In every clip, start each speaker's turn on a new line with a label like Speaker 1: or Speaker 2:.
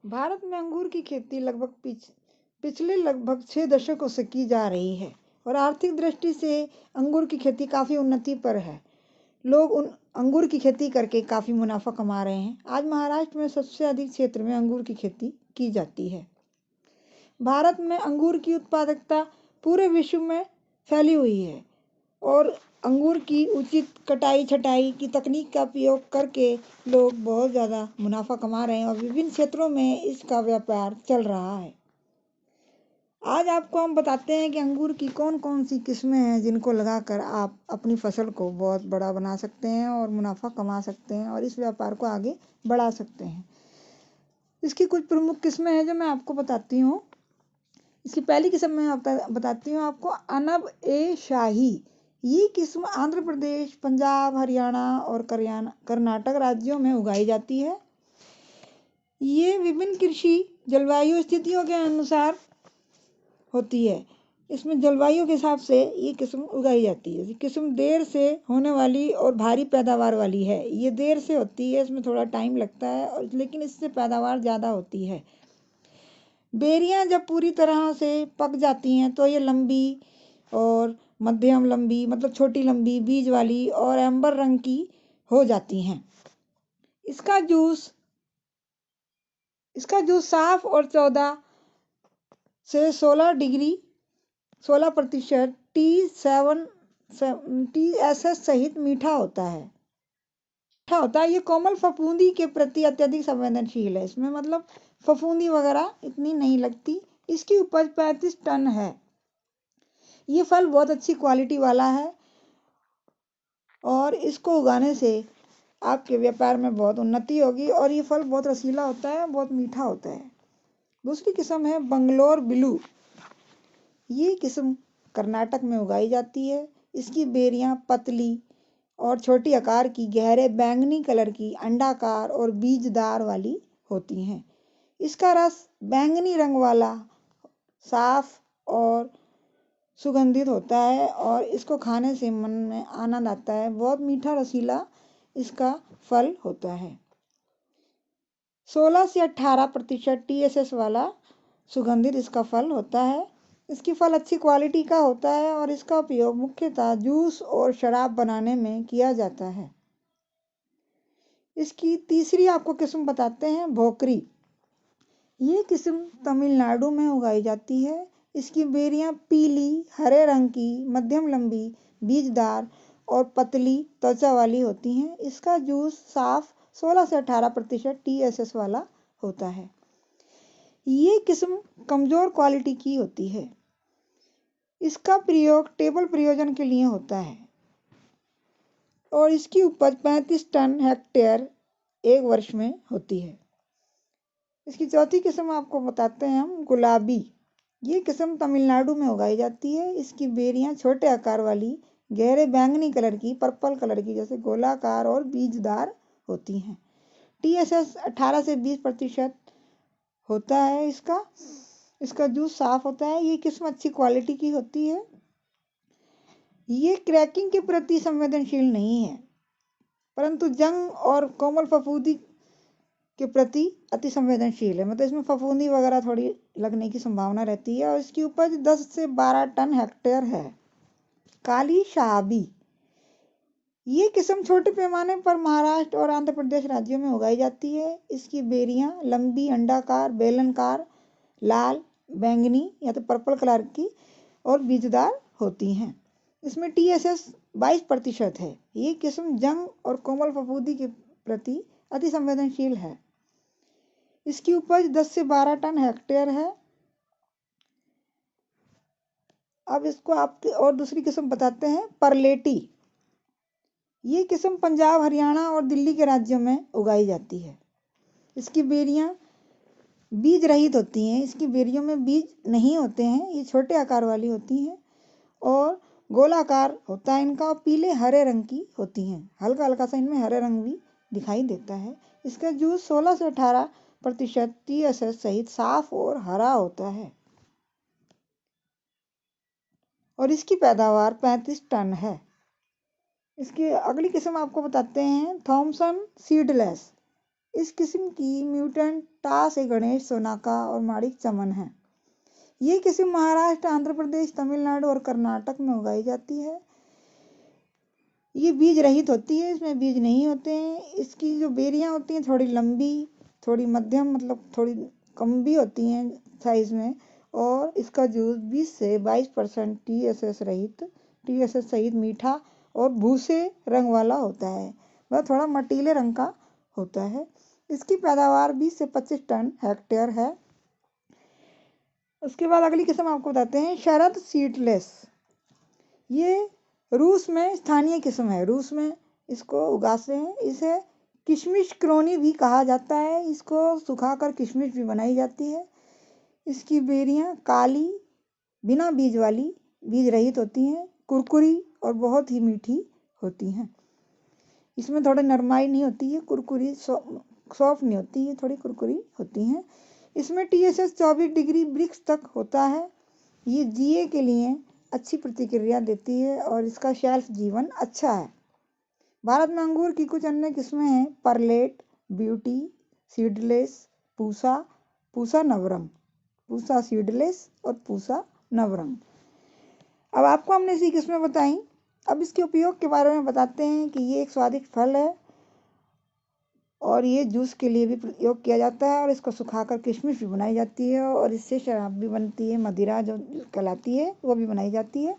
Speaker 1: भारत में अंगूर की खेती लगभग पिछले लगभग 6 दशकों से की जा रही है और आर्थिक दृष्टि से अंगूर की खेती काफ़ी उन्नति पर है। लोग उन अंगूर की खेती करके काफ़ी मुनाफा कमा रहे हैं। आज महाराष्ट्र में सबसे अधिक क्षेत्र में अंगूर की खेती की जाती है। भारत में अंगूर की उत्पादकता पूरे विश्व में फैली हुई है और अंगूर की उचित कटाई छटाई की तकनीक का उपयोग करके लोग बहुत ज़्यादा मुनाफा कमा रहे हैं और विभिन्न क्षेत्रों में इसका व्यापार चल रहा है। आज आपको हम बताते हैं कि अंगूर की कौन कौन सी किस्में हैं जिनको लगाकर आप अपनी फसल को बहुत बड़ा बना सकते हैं और मुनाफा कमा सकते हैं और इस व्यापार को आगे बढ़ा सकते हैं। इसकी कुछ प्रमुख किस्में हैं जो मैं आपको बताती हूँ। इसकी पहली किस्म मैं बताती हूँ आपको, अनब ए शाही। ये किस्म आंध्र प्रदेश, पंजाब, हरियाणा और कर्नाटक राज्यों में उगाई जाती है। ये विभिन्न कृषि जलवायु स्थितियों के अनुसार होती है। इसमें जलवायु के हिसाब से ये किस्म उगाई जाती है। ये किस्म देर से होने वाली और भारी पैदावार वाली है। ये देर से होती है, इसमें थोड़ा टाइम लगता है और लेकिन इससे पैदावार ज़्यादा होती है। बेरियां जब पूरी तरह से पक जाती हैं तो ये लंबी और मध्यम लंबी, मतलब छोटी लंबी, बीज वाली और एम्बर रंग की हो जाती हैं। इसका जूस साफ और 14 से 16% TSS सहित मीठा होता है। ये कोमल फफूंदी के प्रति अत्यधिक संवेदनशील है। इसमें मतलब फफूंदी वगैरह इतनी नहीं लगती। इसकी उपज 35 टन है। ये फल बहुत अच्छी क्वालिटी वाला है और इसको उगाने से आपके व्यापार में बहुत उन्नति होगी और ये फल बहुत रसीला होता है, बहुत मीठा होता है। दूसरी किस्म है बंगलोर ब्लू। ये किस्म कर्नाटक में उगाई जाती है। इसकी बेरियां पतली और छोटी आकार की, गहरे बैंगनी कलर की, अंडाकार और बीजदार वाली होती हैं। इसका रस बैंगनी रंग वाला, साफ और सुगंधित होता है और इसको खाने से मन में आनंद आता है। बहुत मीठा रसीला इसका फल होता है। 16 से 18% TSS वाला सुगंधित इसका फल होता है। इसकी फल अच्छी क्वालिटी का होता है और इसका उपयोग मुख्यतः जूस और शराब बनाने में किया जाता है। इसकी तीसरी आपको किस्म बताते हैं, भोकरी। ये किस्म तमिलनाडु में उगाई जाती है। इसकी बेरियां पीली हरे रंग की, मध्यम लंबी, बीजदार और पतली त्वचा वाली होती हैं। इसका जूस साफ 16 से 18% TSS वाला होता है। ये किस्म कमजोर क्वालिटी की होती है। इसका प्रयोग टेबल प्रयोजन के लिए होता है और इसकी उपज 35 टन हेक्टेयर एक वर्ष में होती है। इसकी चौथी किस्म आपको बताते हैं हम, गुलाबी। ये किस्म तमिलनाडु में उगाई जाती है। इसकी बेरियां छोटे आकार वाली, गहरे बैंगनी कलर की, पर्पल कलर की, जैसे गोलाकार और बीजदार होती हैं। TSS 18 से 20% होता है इसका जूस साफ होता है। ये किस्म अच्छी क्वालिटी की होती है। ये क्रैकिंग के प्रति संवेदनशील नहीं है, परंतु जंग और कोमल फफूंदी के प्रति अति संवेदनशील है। मतलब इसमें फफूंदी वगैरह थोड़ी लगने की संभावना रहती है और इसकी उपज 10 से 12 टन हेक्टेयर है। काली शाहबी। ये किस्म छोटे पैमाने पर महाराष्ट्र और आंध्र प्रदेश राज्यों में उगाई जाती है। इसकी बेरियां लंबी, अंडाकार, बेलनकार, लाल, बैंगनी या तो पर्पल कलर की और बीजदार होती हैं। इसमें TSS 22% है। ये किस्म जंग और कोमल फफूंदी के प्रति अति संवेदनशील है। इसकी उपज 10 से 12 टन हेक्टेयर है। अब इसको आपके और दूसरी किस्म बताते हैं, परलेटी। ये किस्म पंजाब, हरियाणा और दिल्ली के राज्यों में उगाई जाती है। इसकी बेरियां बीज रहित होती हैं। इसकी बेरियों में बीज नहीं होते हैं। ये छोटे आकार वाली होती हैं और गोलाकार होता है इनका, पीले हरे रंग की होती हैं। हल्का हल्का सा इनमें हरे रंग भी दिखाई देता है। इसका जूस 16 से 18% TSS सहित साफ और हरा होता है और इसकी पैदावार 35 टन है। इसकी अगली किस्म आपको बताते हैं, थॉमसन सीडलेस। इस किस्म की म्यूटेंट टास ए गणेश, सोनाका और माणिक चमन है। ये किस्म महाराष्ट्र, आंध्र प्रदेश, तमिलनाडु और कर्नाटक में उगाई जाती है। ये बीज रहित होती है, इसमें बीज नहीं होते हैं। इसकी जो बेरियां होती हैं थोड़ी लंबी, थोड़ी मध्यम, मतलब थोड़ी कम भी होती हैं साइज में, और इसका जूस 20 से 22% टीएसएस सहित मीठा और भूसे रंग वाला होता है। वह थोड़ा मटीले रंग का होता है। इसकी पैदावार 20 से 25 टन हेक्टेयर है। उसके बाद अगली किस्म आपको बताते हैं शरद सीडलेस। ये रूस में स्थानीय किस्म है, रूस में इसको उगाते हैं। इसे किशमिश क्रोनी भी कहा जाता है। इसको सुखाकर किशमिश भी बनाई जाती है। इसकी बेरियां काली, बिना बीज वाली, बीज रहित होती हैं, कुरकुरी और बहुत ही मीठी होती हैं। इसमें थोड़ी नरमाई नहीं होती है, कुरकुरी सॉफ्ट नहीं होती है, थोड़ी कुरकुरी होती हैं। इसमें टीएसएस 24 डिग्री ब्रिक्स तक होता है। ये जीए के लिए अच्छी प्रतिक्रिया देती है और इसका शेल्फ जीवन अच्छा है। भारत में अंगूर की कुछ अन्य किस्में हैं Perlette, beauty, seedless, Pusa, Pusa Navrang, Pusa seedless और पूसा नवरंग। अब आपको हमने इसी किस्में बताई। अब इसके उपयोग के बारे में बताते हैं कि ये एक स्वादिष्ट फल है और ये जूस के लिए भी प्रयोग किया जाता है और इसको सुखाकर किशमिश भी बनाई जाती है और इससे शराब भी बनती है, मदिरा जो कहलाती है वो भी बनाई जाती है।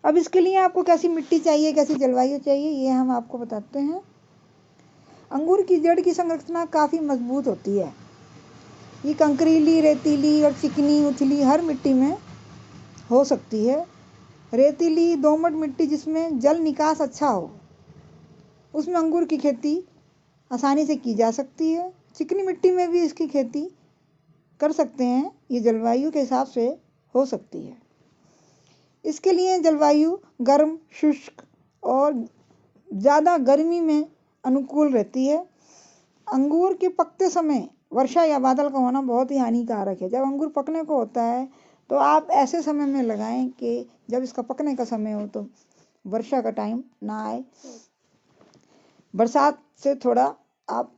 Speaker 1: अब इसके लिए आपको कैसी मिट्टी चाहिए, कैसी जलवायु चाहिए, ये हम आपको बताते हैं। अंगूर की जड़ की संरचना काफ़ी मजबूत होती है। ये कंकरीली, रेतीली और चिकनी, उथली हर मिट्टी में हो सकती है। रेतीली दोमट मिट्टी जिसमें जल निकास अच्छा हो, उसमें अंगूर की खेती आसानी से की जा सकती है। चिकनी मिट्टी में भी इसकी खेती कर सकते हैं। ये जलवायु के हिसाब से हो सकती है। इसके लिए जलवायु गर्म, शुष्क और ज़्यादा गर्मी में अनुकूल रहती है। अंगूर के पकते समय वर्षा या बादल का होना बहुत ही हानिकारक है। जब अंगूर पकने को होता है तो आप ऐसे समय में लगाएं कि जब इसका पकने का समय हो, तो वर्षा का टाइम ना आए। बरसात से थोड़ा आप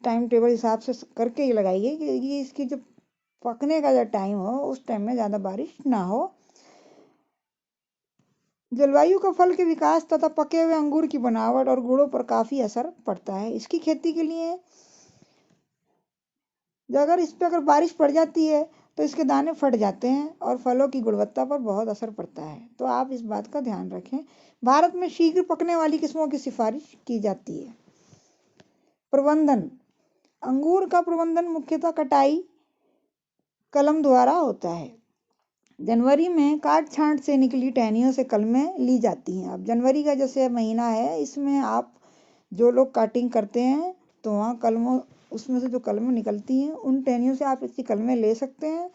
Speaker 1: टाइम टेबल हिसाब से करके ही लगाइए कि ये इसकी जो पकने का जो टाइम हो उस टाइम में ज़्यादा बारिश ना हो। जलवायु का फल के विकास तथा पके हुए अंगूर की बनावट और गुणों पर काफ़ी असर पड़ता है। इसकी खेती के लिए इस पर अगर बारिश पड़ जाती है तो इसके दाने फट जाते हैं और फलों की गुणवत्ता पर बहुत असर पड़ता है, तो आप इस बात का ध्यान रखें। भारत में शीघ्र पकने वाली किस्मों की सिफारिश की जाती है। प्रबंधन। अंगूर का प्रबंधन मुख्यतः कटाई कलम द्वारा होता है। जनवरी में काट छांट से निकली टहनियों से कलमें ली जाती हैं। अब जनवरी का जैसे महीना है, इसमें आप जो लोग काटिंग करते हैं तो वहाँ कलमों, उसमें से जो कलमें निकलती हैं उन टहनियों से आप इसकी कलमें ले सकते हैं।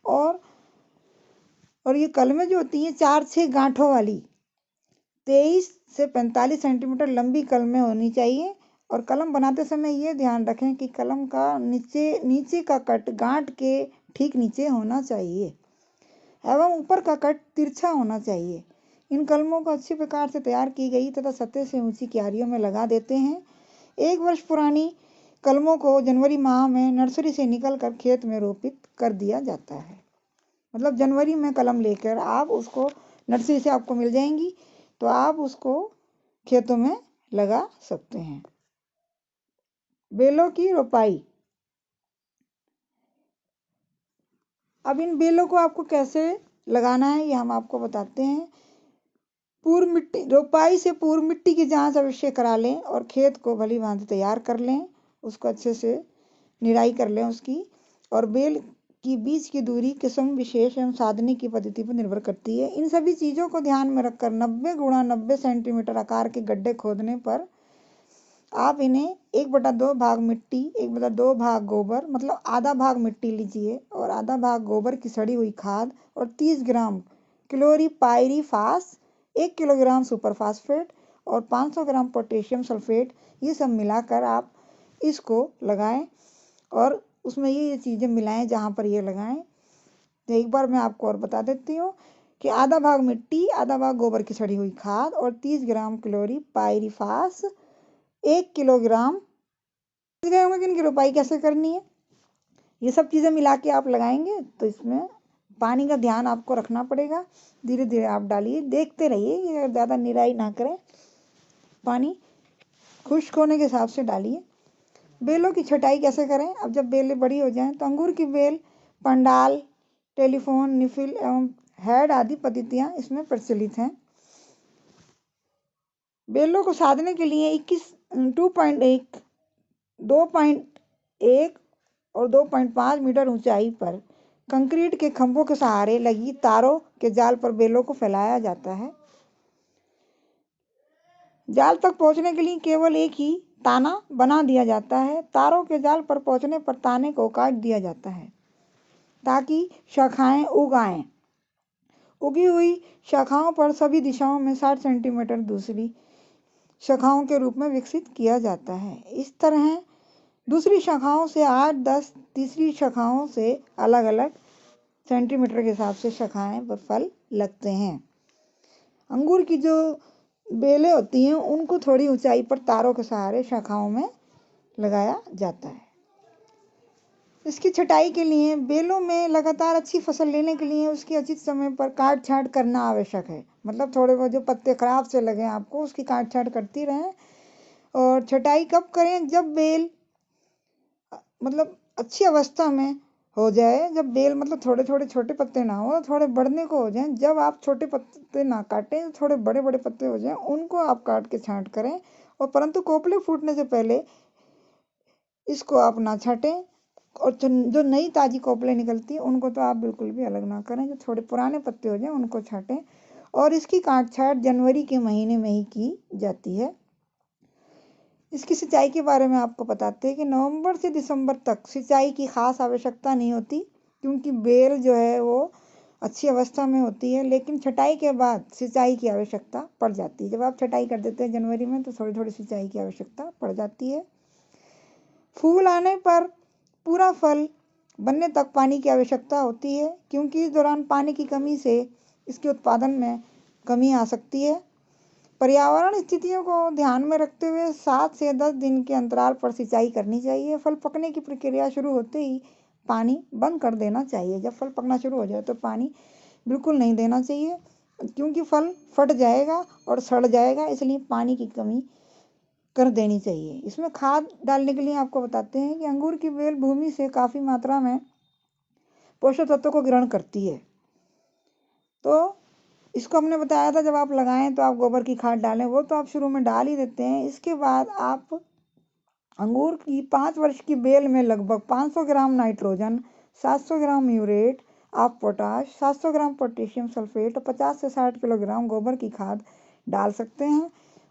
Speaker 1: और ये कलमें जो होती हैं 4-6 गांठों वाली 23 से 45 सेंटीमीटर लंबी कलमें होनी चाहिए। और कलम बनाते समय ये ध्यान रखें कि कलम का नीचे का कट गांठ के ठीक नीचे होना चाहिए एवं ऊपर का कट तिरछा होना चाहिए। इन कलमों को अच्छी प्रकार से तैयार की गई तथा सतह से ऊंची क्यारियों में लगा देते हैं। 1 वर्ष पुरानी कलमों को जनवरी माह में नर्सरी से निकलकर खेत में रोपित कर दिया जाता है। मतलब जनवरी में कलम लेकर आप उसको नर्सरी से आपको मिल जाएंगी, तो आप उसको खेतों में लगा सकते हैं। बेलों की रोपाई। अब इन बेलों को आपको कैसे लगाना है ये हम आपको बताते हैं। रोपाई से पूर्व मिट्टी की जांच अवश्य करा लें और खेत को भली भांति तैयार कर लें, उसको अच्छे से निराई कर लें उसकी। और बेल की बीज की दूरी किस्म विशेष एवं साधने की पद्धति पर निर्भर करती है। इन सभी चीज़ों को ध्यान में रखकर 90 × 90 सेंटीमीटर आकार के गड्ढे खोदने पर आप इन्हें 1/2 भाग मिट्टी, 1/2 भाग गोबर, मतलब आधा भाग मिट्टी लीजिए और आधा भाग गोबर की सड़ी हुई खाद और 30 ग्राम क्लोरीपाइरीफास, 1 किलोग्राम सुपर फास्फेट और 500 ग्राम पोटेशियम सल्फेट, ये सब मिलाकर आप इसको लगाएं और उसमें ये चीज़ें मिलाएं जहाँ पर ये लगाएं। तो एक बार मैं आपको और बता देती हूँ कि आधा भाग मिट्टी, आधा भाग गोबर की सड़ी हुई खाद और 30 ग्राम क्लोरीपाइरीफास, 1 किलोग्राम समझ गए होंगे कि इनकी रोपाई कैसे करनी है। ये सब चीज़ें मिला के आप लगाएंगे तो इसमें पानी का ध्यान आपको रखना पड़ेगा। धीरे धीरे आप डालिए, देखते रहिए कि ज़्यादा निराई ना करें, पानी खुश्क होने के हिसाब से डालिए। बेलों की छटाई कैसे करें? अब जब बेलें बड़ी हो जाएं तो अंगूर की बेल पंडाल, टेलीफोन, निफिल एवं हेड आदि पद्धतियाँ इसमें प्रचलित हैं। बेलों को साधने के लिए 2.1 और 2.5 मीटर ऊंचाई पर कंक्रीट के खंभों के सहारे लगी तारों के जाल पर बेलों को फैलाया जाता है। जाल तक पहुंचने के लिए केवल एक ही ताना बना दिया जाता है। तारों के जाल पर पहुंचने पर ताने को काट दिया जाता है ताकि शाखाएं उग आएं। उगी हुई शाखाओं पर सभी दिशाओं में 60 सेंटीमीटर दूसरी शाखाओं के रूप में विकसित किया जाता है। इस तरह दूसरी शाखाओं से 8-10 तीसरी शाखाओं से अलग अलग सेंटीमीटर के हिसाब से शाखाएं पर फल लगते हैं। अंगूर की जो बेलें होती हैं उनको थोड़ी ऊंचाई पर तारों के सहारे शाखाओं में लगाया जाता है। इसकी छटाई के लिए बेलों में लगातार अच्छी फसल लेने के लिए उसकी उचित समय पर काट छांट करना आवश्यक है। मतलब थोड़े बहुत जो पत्ते खराब से लगे आपको उसकी काट छांट करती रहें। और छटाई कब करें? जब बेल मतलब अच्छी अवस्था में हो जाए, जब बेल मतलब थोड़े थोड़े छोटे पत्ते ना हो, थोड़े बढ़ने को हो जाएं। जब आप छोटे पत्ते ना काटें, थोड़े बड़े बड़े पत्ते हो जाएं, उनको आप काट के छांट करें। और परंतु कोपले फूटने से पहले इसको आप ना छाटें। और जो नई ताजी कोपले निकलती है उनको तो आप बिल्कुल भी अलग ना करें। जो थोड़े पुराने पत्ते हो जाएं उनको छाटें। और इसकी काट छाट जनवरी के महीने में ही की जाती है। इसकी सिंचाई के बारे में आपको बताते हैं कि नवंबर से दिसंबर तक सिंचाई की खास आवश्यकता नहीं होती, क्योंकि बेल जो है वो अच्छी अवस्था में होती है। लेकिन छटाई के बाद सिंचाई की आवश्यकता पड़ जाती है। जब आप छटाई कर देते हैं जनवरी में तो थोड़ी थोड़ी सिंचाई की आवश्यकता पड़ जाती है। फूल आने पर पूरा फल बनने तक पानी की आवश्यकता होती है, क्योंकि इस दौरान पानी की कमी से इसके उत्पादन में कमी आ सकती है। पर्यावरण स्थितियों को ध्यान में रखते हुए 7 से 10 दिन के अंतराल पर सिंचाई करनी चाहिए। फल पकने की प्रक्रिया शुरू होते ही पानी बंद कर देना चाहिए। जब फल पकना शुरू हो जाए तो पानी बिल्कुल नहीं देना चाहिए, क्योंकि फल फट जाएगा और सड़ जाएगा, इसलिए पानी की कमी कर देनी चाहिए। इसमें खाद डालने के लिए आपको बताते हैं कि अंगूर की बेल भूमि से काफ़ी मात्रा में पोषक तत्वों को ग्रहण करती है। तो इसको हमने बताया था जब आप लगाएं तो आप गोबर की खाद डालें, वो तो आप शुरू में डाल ही देते हैं। इसके बाद आप अंगूर की 5 वर्ष की बेल में लगभग 500 gram nitrogen, 700 gram muriate of potash, 700 gram potassium sulphate और 50 से 60 किलोग्राम गोबर की खाद डाल सकते हैं।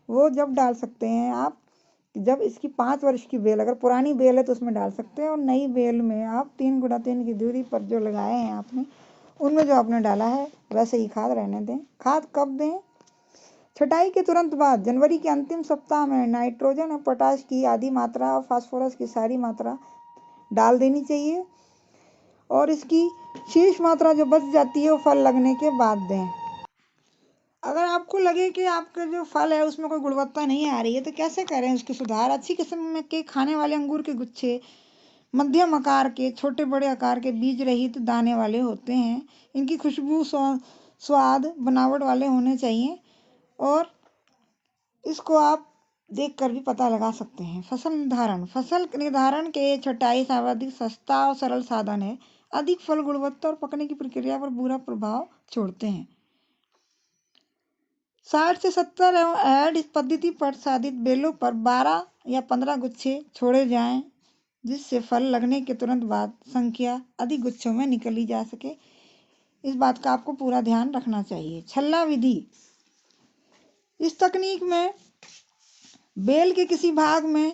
Speaker 1: वो जब डाल सकते हैं आप जब इसकी 5 वर्ष की बेल, अगर पुरानी बेल है तो उसमें डाल सकते हैं। और नई बेल में आप 3x3 की दूरी पर जो लगाए हैं आपने, उनमें जो आपने डाला है वैसे ही खाद रहने दें। खाद कब दें? छटाई के तुरंत बाद जनवरी के अंतिम सप्ताह में नाइट्रोजन और पोटाश की आधी मात्रा और फास्फोरस की सारी मात्रा डाल देनी चाहिए। और इसकी शेष मात्रा जो बच जाती है वो फल लगने के बाद दें। अगर आपको लगे कि आपका जो फल है उसमें कोई गुणवत्ता नहीं आ रही है तो कैसे करें उसकी सुधार? अच्छी किस्म के खाने वाले अंगूर के गुच्छे मध्यम आकार के, छोटे बड़े आकार के, बीज रहित दाने वाले होते हैं। इनकी खुशबू, स्वाद, बनावट वाले होने चाहिए। और इसको आप देखकर भी पता लगा सकते हैं। फसल निर्धारण के छटाई सर्वाधिक सस्ता और सरल साधन है। अधिक फल गुणवत्ता और पकने की प्रक्रिया पर बुरा प्रभाव छोड़ते हैं। 60 से 70 एवं इस पद्धति पर साधित बेलों पर 12 या 15 गुच्छे छोड़े जाएं, जिससे फल लगने के तुरंत बाद संख्या अधिक गुच्छों में निकली जा सके। इस बात का आपको पूरा ध्यान रखना चाहिए। छल्ला विधि, इस तकनीक में बेल के किसी भाग में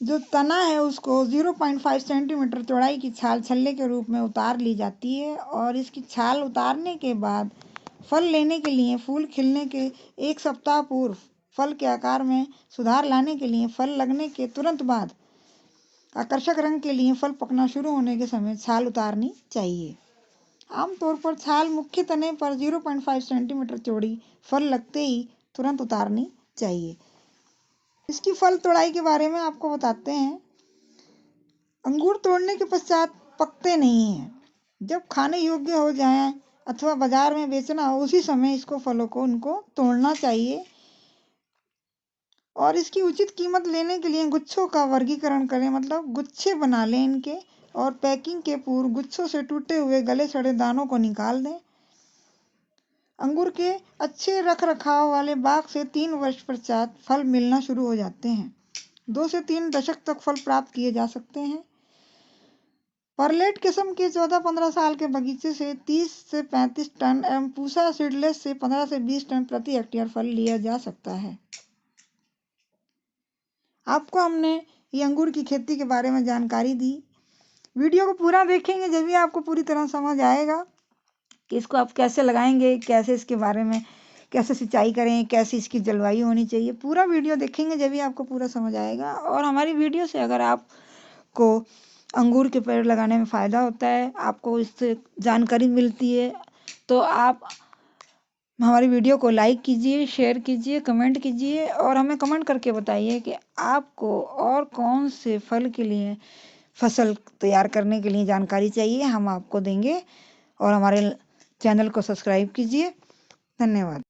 Speaker 1: जो तना है उसको 0.5 सेंटीमीटर चौड़ाई की छाल छल्ले के रूप में उतार ली जाती है। और इसकी छाल उतारने के बाद फल लेने के लिए, फूल खिलने के 1 सप्ताह पूर्व, फल के आकार में सुधार लाने के लिए, फल लगने के तुरंत बाद, आकर्षक रंग के लिए फल पकना शुरू होने के समय छाल उतारनी चाहिए। आमतौर पर छाल मुख्य तने पर 0.5 सेंटीमीटर चौड़ी फल लगते ही तुरंत उतारनी चाहिए। इसकी फल तोड़ाई के बारे में आपको बताते हैं। अंगूर तोड़ने के पश्चात पकते नहीं हैं। जब खाने योग्य हो जाएं अथवा बाजार में बेचना हो, उसी समय इसको फलों को उनको तोड़ना चाहिए। और इसकी उचित कीमत लेने के लिए गुच्छों का वर्गीकरण करें, मतलब गुच्छे बना लें इनके, और पैकिंग के पूर्व गुच्छों से टूटे हुए गले सड़े दानों को निकाल दें। अंगूर के अच्छे रख रखाव वाले बाग से 3 वर्ष पश्चात फल मिलना शुरू हो जाते हैं। 2 से 3 दशक तक फल प्राप्त किए जा सकते हैं। परलेट किस्म के 14-15 साल के बगीचे से 30 से 35 टन एवं पूसा सीडलेस से 15 से 20 टन प्रति हेक्टेयर फल लिया जा सकता है। आपको हमने ये अंगूर की खेती के बारे में जानकारी दी। वीडियो को पूरा देखेंगे जब भी आपको पूरी तरह समझ आएगा कि इसको आप कैसे लगाएंगे, कैसे इसके बारे में कैसे सिंचाई करें, कैसी इसकी जलवायु होनी चाहिए। पूरा वीडियो देखेंगे जब भी आपको पूरा समझ आएगा। और हमारी वीडियो से अगर आपको अंगूर के पेड़ लगाने में फ़ायदा होता है, आपको इससे जानकारी मिलती है, तो आप हमारी वीडियो को लाइक कीजिए, शेयर कीजिए, कमेंट कीजिए और हमें कमेंट करके बताइए कि आपको और कौन से फल के लिए फसल तैयार करने के लिए जानकारी चाहिए, हम आपको देंगे। और हमारे चैनल को सब्सक्राइब कीजिए। धन्यवाद।